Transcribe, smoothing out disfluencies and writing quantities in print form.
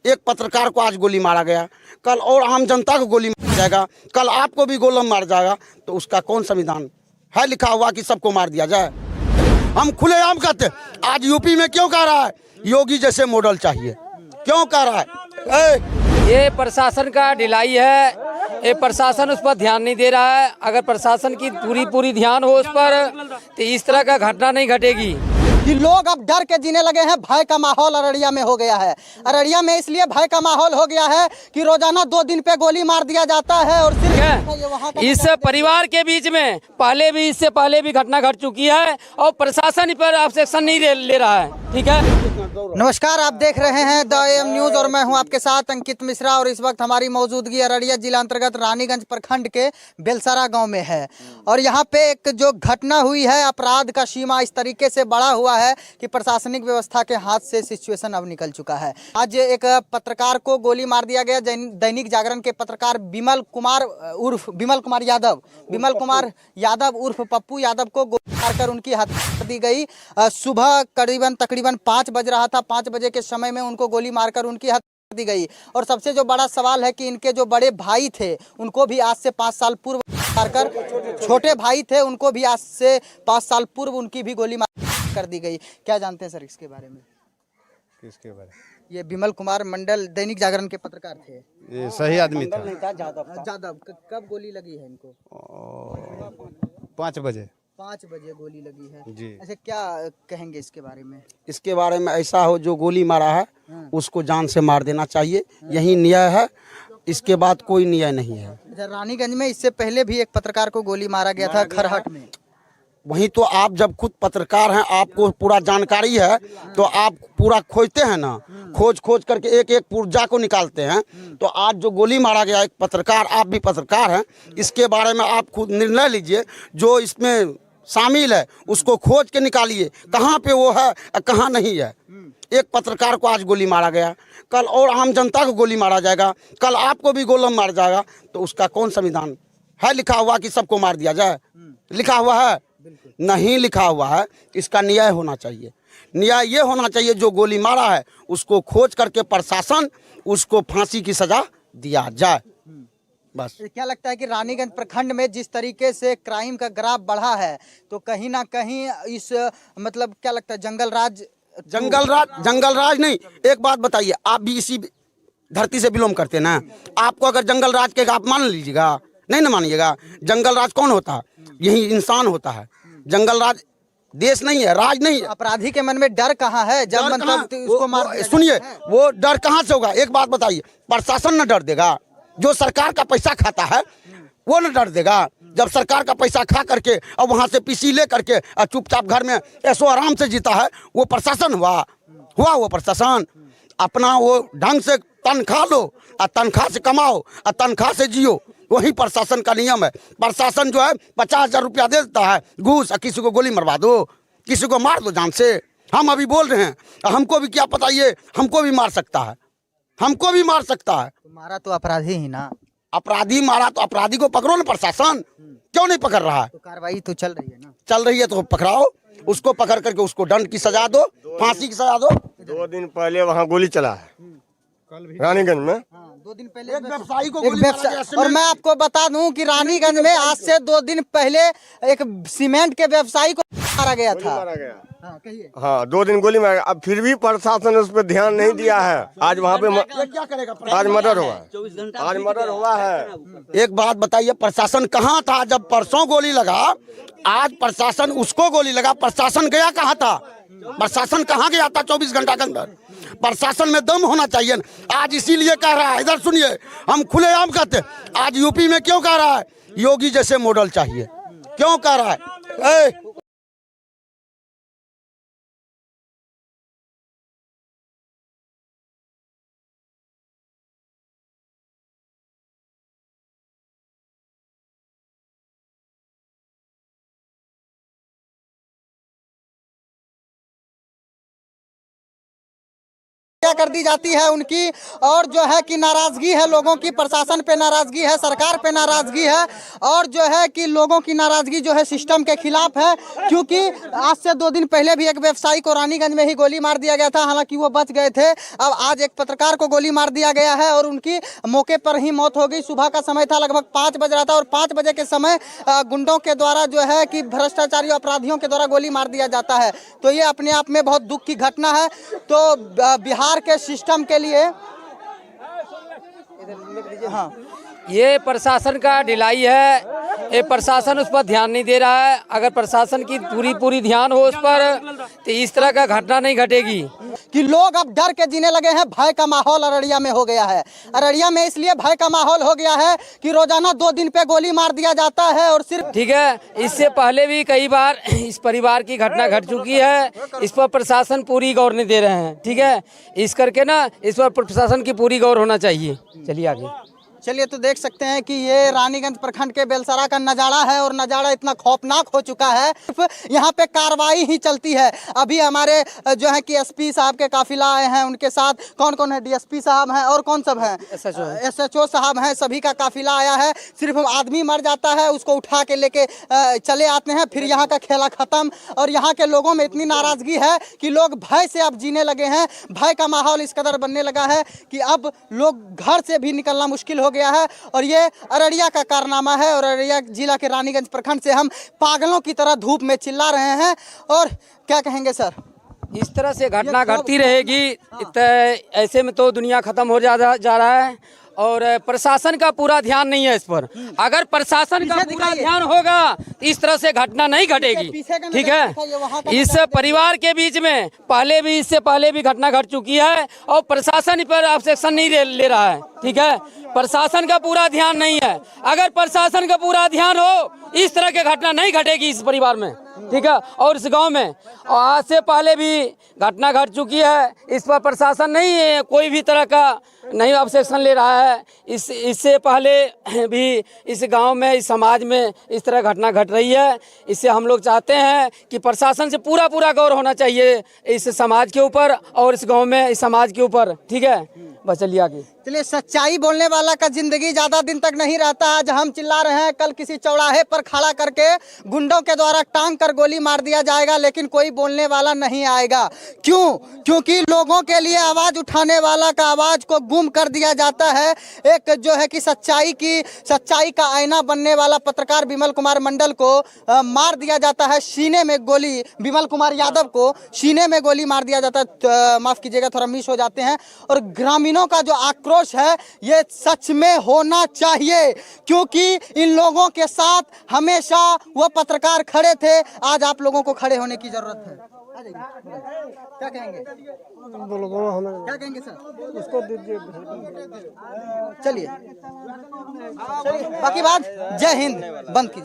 एक पत्रकार को आज गोली मारा गया, कल और आम जनता को गोली मारा जाएगा, कल आपको भी गोलम मार जाएगा, तो उसका कौन संविधान है लिखा हुआ कि सबको मार दिया जाए? हम खुलेआम कहते, आज यूपी में क्यों कह रहा है योगी जैसे मॉडल चाहिए, क्यों कह रहा है? ये प्रशासन का ढिलाई है, ये प्रशासन उस पर ध्यान नहीं दे रहा है। अगर प्रशासन की पूरी ध्यान हो उस पर, तो इस तरह का घटना नहीं घटेगी। कि लोग अब डर के जीने लगे हैं। भय का माहौल अररिया में हो गया है। अररिया में इसलिए भय का माहौल हो गया है कि रोजाना 2 दिन पे गोली मार दिया जाता है। और सिर्फ इस परिवार के बीच में इससे पहले भी घटना घट चुकी है और प्रशासन पर एक्शन नहीं ले रहा है। ठीक है, नमस्कार, आप देख रहे हैं द एम न्यूज और मैं हूं आपके साथ अंकित मिश्रा। और इस वक्त हमारी मौजूदगी अररिया जिला अंतर्गत रानीगंज प्रखंड के बेलसरा गांव में है। और यहां पे एक जो घटना हुई है, अपराध का सीमा इस तरीके से बढ़ा हुआ है कि प्रशासनिक व्यवस्था के हाथ से सिचुएशन अब निकल चुका है। आज एक पत्रकार को गोली मार दिया गया। दैनिक जागरण के पत्रकार विमल कुमार यादव उर्फ पप्पू यादव को गोली मारकर उनकी हत्या कर दी गई। सुबह तकरीबन 5 बज रहा था। 5 बजे के समय में उनको गोली मारकर उनकी हत्या कर दी गई। और सबसे जो बड़ा सवाल है कि इनके जो बड़े भाई थे उनको भी आज से 5 साल पूर्व मारकर, छोटे भाई थे उनको भी आज से 5 साल पूर्व उनकी भी गोली मार कर दी गई। क्या जानते हैं सर इसके बारे में? किसके बारे? ये विमल कुमार मंडल दैनिक जागरण के पत्रकार थे। ये सही आदमी था। जादव कब गोली लगी है इनको? 5 बजे। 5 बजे गोली लगी है जी। अच्छा, क्या कहेंगे इसके बारे में? इसके बारे में ऐसा हो, जो गोली मारा है उसको जान से मार देना चाहिए, यही न्याय है। इसके बाद कोई न्याय नहीं है। रानीगंज में इससे पहले भी एक पत्रकार को गोली मारा गया था खरहट में। वहीं तो आप जब खुद पत्रकार हैं, आपको पूरा जानकारी है, तो आप पूरा खोजते हैं ना, खोज करके एक पुर्जा को निकालते हैं। तो आज जो गोली मारा गया एक पत्रकार, आप भी पत्रकार हैं, इसके बारे में आप खुद निर्णय लीजिए। जो इसमें शामिल है उसको खोज के निकालिए, कहाँ पे वो है और कहाँ नहीं है। एक पत्रकार को आज गोली मारा गया, कल और आम जनता को गोली मारा जाएगा, कल आपको भी गोलम मार जाएगा, तो उसका कौन संविधान है लिखा हुआ कि सबको मार दिया जाए? लिखा हुआ है? नहीं लिखा हुआ है। इसका न्याय होना चाहिए। न्याय ये होना चाहिए, जो गोली मारा है उसको खोज करके प्रशासन उसको फांसी की सजा दिया जाए। बस। क्या लगता है कि रानीगंज प्रखंड में जिस तरीके से क्राइम का ग्राफ बढ़ा है, तो कहीं ना कहीं इस मतलब क्या लगता है जंगल राज नहीं। एक बात बताइए, आप भी इसी धरती से बिलोंग करते ना, आपको अगर जंगल राज के आप मान लीजिएगा? नहीं ना मानिएगा। जंगल राज कौन होता है? यही इंसान होता है। जंगल राज देश नहीं है, राज नहीं है। अपराधी के मन में डर कहाँ है जब उसको मार? सुनिए, वो डर कहाँ से होगा? एक बात बताइए, प्रशासन न डर देगा? जो सरकार का पैसा खाता है वो न डर देगा? जब सरकार का पैसा खा करके और वहाँ से पीसी ले करके और चुपचाप घर में ऐसो आराम से जीता है, वो प्रशासन हुआ? वो प्रशासन? अपना वो ढंग से तनख्वाह लो और तनख्वाह से कमाओ और तनख्वाह से जियो, वही प्रशासन का नियम है। प्रशासन जो है 50,000 रुपया दे देता है घूस, और किसी को गोली मरवा दो, किसी को मार दो जान से। हम अभी बोल रहे हैं, हमको भी क्या पता, ये हमको भी मार सकता है, हमको भी मार सकता है। तो मारा तो अपराधी ही ना। अपराधी मारा तो अपराधी को पकड़ो ना। प्रशासन क्यों नहीं पकड़ रहा है? तो कार्रवाई तो चल रही है ना। चल रही है तो पकड़ाओ उसको, पकड़ करके उसको दंड की सजा दो, फांसी की सजा दो। 2 दिन पहले वहाँ गोली चला है रानीगंज में। 2 दिन पहले एक व्यवसायी को गोली मारा गया। और मैं आपको बता दूं कि रानीगंज में आज से 2 दिन पहले एक सीमेंट के व्यवसायी को मारा गया था। हाँ, कहिए। हाँ, 2 दिन गोली मारा। अब फिर भी प्रशासन उस पर ध्यान नहीं दिया है। आज वहाँ पे क्या करेगा? आज मर्डर हुआ है। एक बात बताइए, प्रशासन कहाँ था जब परसों गोली लगा? आज प्रशासन उसको गोली लगा, प्रशासन गया कहाँ था? प्रशासन कहाँ गया था 24 घंटा के अंदर? प्रशासन में दम होना चाहिए। आज इसीलिए कह रहा है, इधर सुनिए, हम खुलेआम कहते, आज यूपी में क्यों कह रहा है योगी जैसे मॉडल चाहिए, क्यों कह रहा है? कर दी जाती है उनकी, और जो है कि नाराजगी है लोगों की, प्रशासन पे नाराजगी है, सरकार पे नाराजगी है, और जो है कि लोगों की नाराजगी जो है सिस्टम के खिलाफ है। क्योंकि आज से 2 दिन पहले भी एक व्यवसायी को रानीगंज में ही गोली मार दिया गया था, हालांकि वो बच गए थे। अब आज एक पत्रकार को गोली मार दिया गया है और उनकी मौके पर ही मौत हो गई। सुबह का समय था, लगभग 5 बज रहा था, और 5 बजे के समय गुंडों के द्वारा जो है कि भ्रष्टाचारी अपराधियों के द्वारा गोली मार दिया जाता है। तो ये अपने आप में बहुत दुख की घटना है। तो बिहार के सिस्टम के लिए हाँ, ये प्रशासन का ढिलाई है। ये प्रशासन उस पर ध्यान नहीं दे रहा है। अगर प्रशासन की पूरी ध्यान हो उस पर, तो इस तरह का घटना नहीं घटेगी। कि लोग अब डर के जीने लगे हैं। भय का माहौल अररिया में हो गया है। अररिया में इसलिए भय का माहौल हो गया है कि रोजाना 2 दिन पे गोली मार दिया जाता है, और सिर्फ ठीक है, इससे पहले भी कई बार इस परिवार की घटना घट चुकी है। इस पर प्रशासन पूरी गौर नहीं दे रहे हैं। ठीक है, इस करके ना इस पर प्रशासन की पूरी गौर होना चाहिए। चलिए आगे। चलिए, तो देख सकते हैं कि ये रानीगंज प्रखंड के बेलसरा का नज़ारा है, और नज़ारा इतना खौफनाक हो चुका है। यहाँ पे कार्रवाई ही चलती है। अभी हमारे जो है कि एसपी साहब के काफिला आए हैं, उनके साथ कौन कौन है? डीएसपी साहब हैं, और कौन सब हैं? एसएचओ साहब हैं। सभी का काफिला आया है। सिर्फ आदमी मर जाता है, उसको उठा के लेके चले आते हैं, फिर यहाँ का खेला खत्म। और यहाँ के लोगों में इतनी नाराजगी है कि लोग भय से अब जीने लगे हैं। भय का माहौल इस कदर बनने लगा है कि अब लोग घर से भी निकलना मुश्किल हो गया है। और ये अररिया का कारनामा है, और अररिया जिला के रानीगंज प्रखंड से हम पागलों की तरह धूप में चिल्ला रहे हैं। और क्या कहेंगे सर? इस तरह से घटना घटती रहेगी, ऐसे में तो दुनिया खत्म हो जा रहा है। और प्रशासन का पूरा ध्यान नहीं है इस पर। अगर प्रशासन का पूरा ध्यान होगा, इस तरह से घटना नहीं घटेगी। ठीक है, इस परिवार के बीच में इससे पहले भी घटना घट चुकी है, और प्रशासन पर ऑब्जेक्शन नहीं ले रहा है। ठीक है, प्रशासन का पूरा ध्यान नहीं है। अगर प्रशासन का पूरा ध्यान हो, इस तरह की घटना नहीं घटेगी इस परिवार में। ठीक है, और इस गांव में और आज से पहले भी घटना घट चुकी है। इस पर प्रशासन नहीं कोई भी तरह का नहीं ऑब्जेक्शन ले रहा है। इससे पहले भी इस गांव में, इस समाज में इस तरह घटना घट रही है। इससे हम लोग चाहते हैं कि प्रशासन से पूरा गौर होना चाहिए इस समाज के ऊपर, और इस गांव में, इस समाज के ऊपर। ठीक है, बस चलिए आगे। चलिए, सच्चाई बोलने वाला का जिंदगी ज्यादा दिन तक नहीं रहता। आज हम चिल्ला रहे हैं, कल किसी चौराहे पर खड़ा करके गुंडों के द्वारा टांग कर गोली मार दिया जाएगा, लेकिन कोई बोलने वाला नहीं आएगा। क्यों? क्योंकि लोगों के लिए आवाज उठाने वाला का आवाज को गुम कर दिया जाता है। एक जो है कि सच्चाई का आईना बनने वाला पत्रकार विमल कुमार मंडल को मार दिया जाता है सीने में गोली। विमल कुमार यादव को सीने में गोली मार दिया जाता है। माफ कीजिएगा, थोड़ा मिस हो जाते हैं। और ग्रामीणों का जो आक्रोश है, ये सच में होना चाहिए, क्योंकि इन लोगों के साथ हमेशा वो पत्रकार खड़े थे। आज आप लोगों को खड़े होने की जरूरत है। क्या कहेंगे? क्या कहेंगे सर? उसको दीजिए। चलिए, बाकी बात। जय हिंद। बंद कीजिए।